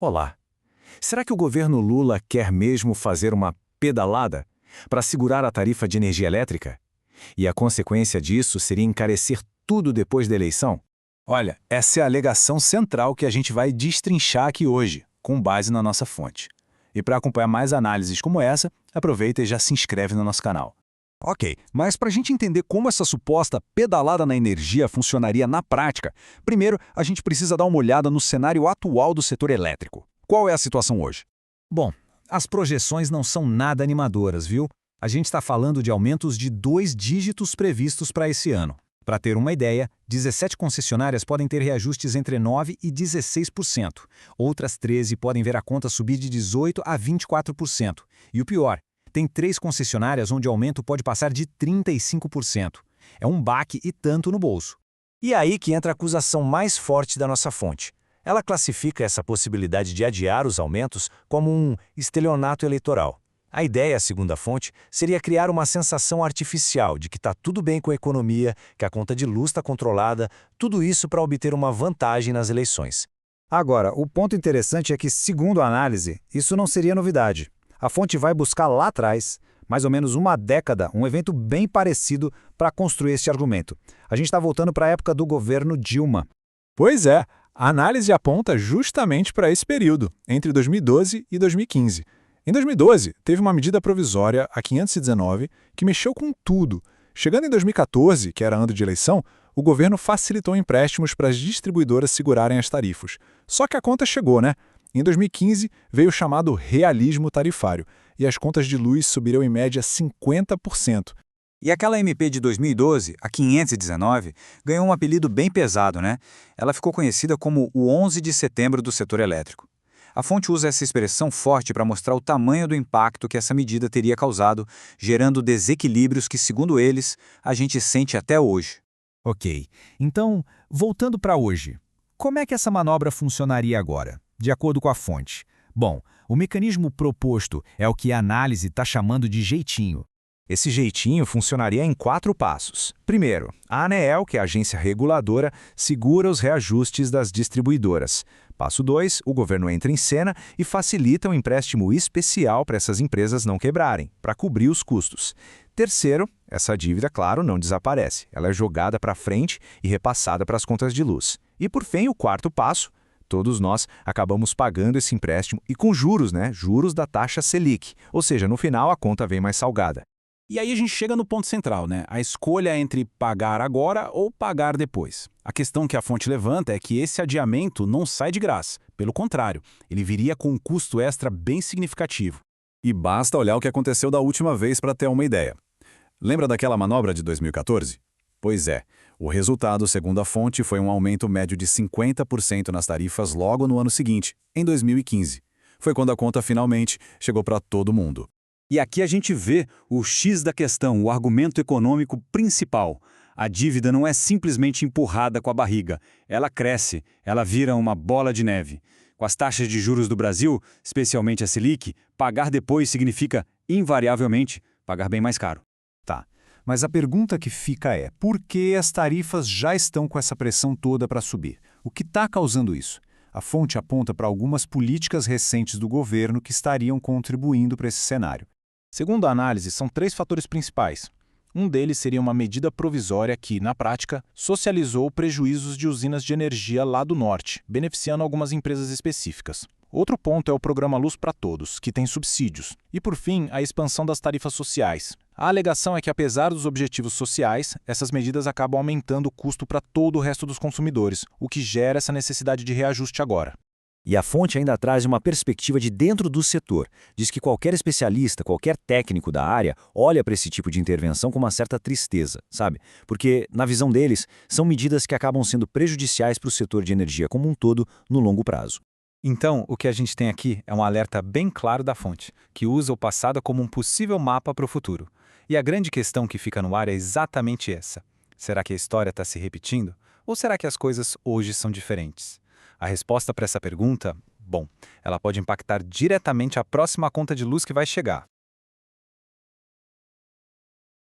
Olá. Será que o governo Lula quer mesmo fazer uma pedalada para segurar a tarifa de energia elétrica? E a consequência disso seria encarecer tudo depois da eleição? Olha, essa é a alegação central que a gente vai destrinchar aqui hoje, com base na nossa fonte. E para acompanhar mais análises como essa, aproveita e já se inscreve no nosso canal. Ok, mas para a gente entender como essa suposta pedalada na energia funcionaria na prática, primeiro a gente precisa dar uma olhada no cenário atual do setor elétrico. Qual é a situação hoje? Bom, as projeções não são nada animadoras, viu? A gente está falando de aumentos de 2 dígitos previstos para esse ano. Para ter uma ideia, 17 concessionárias podem ter reajustes entre 9% e 16%. Outras 13 podem ver a conta subir de 18% a 24%. E o pior, tem 3 concessionárias onde o aumento pode passar de 35%. É um baque e tanto no bolso. E é aí que entra a acusação mais forte da nossa fonte. Ela classifica essa possibilidade de adiar os aumentos como um estelionato eleitoral. A ideia, segundo a fonte, seria criar uma sensação artificial de que está tudo bem com a economia, que a conta de luz está controlada, tudo isso para obter uma vantagem nas eleições. Agora, o ponto interessante é que, segundo a análise, isso não seria novidade. A fonte vai buscar lá atrás, mais ou menos uma década, um evento bem parecido para construir este argumento. A gente está voltando para a época do governo Dilma. Pois é, a análise aponta justamente para esse período, entre 2012 e 2015. Em 2012, teve uma medida provisória, a 519, que mexeu com tudo. Chegando em 2014, que era ano de eleição, o governo facilitou empréstimos para as distribuidoras segurarem as tarifas. Só que a conta chegou, né? Em 2015, veio o chamado realismo tarifário, e as contas de luz subiram em média 50%. E aquela MP de 2012, a 519, ganhou um apelido bem pesado, né? Ela ficou conhecida como o 11 de setembro do setor elétrico. A fonte usa essa expressão forte para mostrar o tamanho do impacto que essa medida teria causado, gerando desequilíbrios que, segundo eles, a gente sente até hoje. Ok, então, voltando para hoje, como é que essa manobra funcionaria agora, de acordo com a fonte? Bom, o mecanismo proposto é o que a análise está chamando de jeitinho. Esse jeitinho funcionaria em 4 passos. Primeiro, a ANEEL, que é a agência reguladora, segura os reajustes das distribuidoras. Passo 2, o governo entra em cena e facilita um empréstimo especial para essas empresas não quebrarem, para cobrir os custos. Terceiro, essa dívida, claro, não desaparece. Ela é jogada para frente e repassada para as contas de luz. E por fim, o quarto passo, todos nós acabamos pagando esse empréstimo e com juros, né? Juros da taxa Selic. Ou seja, no final a conta vem mais salgada. E aí a gente chega no ponto central, né? A escolha entre pagar agora ou pagar depois. A questão que a fonte levanta é que esse adiamento não sai de graça. Pelo contrário, ele viria com um custo extra bem significativo. E basta olhar o que aconteceu da última vez para ter uma ideia. Lembra daquela manobra de 2014? Pois é, o resultado, segundo a fonte, foi um aumento médio de 50% nas tarifas logo no ano seguinte, em 2015. Foi quando a conta finalmente chegou para todo mundo. E aqui a gente vê o X da questão, o argumento econômico principal. A dívida não é simplesmente empurrada com a barriga. Ela cresce, ela vira uma bola de neve. Com as taxas de juros do Brasil, especialmente a Selic, pagar depois significa, invariavelmente, pagar bem mais caro. Tá, mas a pergunta que fica é, por que as tarifas já estão com essa pressão toda para subir? O que está causando isso? A fonte aponta para algumas políticas recentes do governo que estariam contribuindo para esse cenário. Segundo a análise, são 3 fatores principais. Um deles seria uma medida provisória que, na prática, socializou prejuízos de usinas de energia lá do norte, beneficiando algumas empresas específicas. Outro ponto é o programa Luz para Todos, que tem subsídios. E, por fim, a expansão das tarifas sociais. A alegação é que, apesar dos objetivos sociais, essas medidas acabam aumentando o custo para todo o resto dos consumidores, o que gera essa necessidade de reajuste agora. E a fonte ainda traz uma perspectiva de dentro do setor. Diz que qualquer especialista, qualquer técnico da área, olha para esse tipo de intervenção com uma certa tristeza, sabe? Porque, na visão deles, são medidas que acabam sendo prejudiciais para o setor de energia como um todo no longo prazo. Então, o que a gente tem aqui é um alerta bem claro da fonte, que usa o passado como um possível mapa para o futuro. E a grande questão que fica no ar é exatamente essa. Será que a história está se repetindo? Ou será que as coisas hoje são diferentes? A resposta para essa pergunta, bom, ela pode impactar diretamente a próxima conta de luz que vai chegar.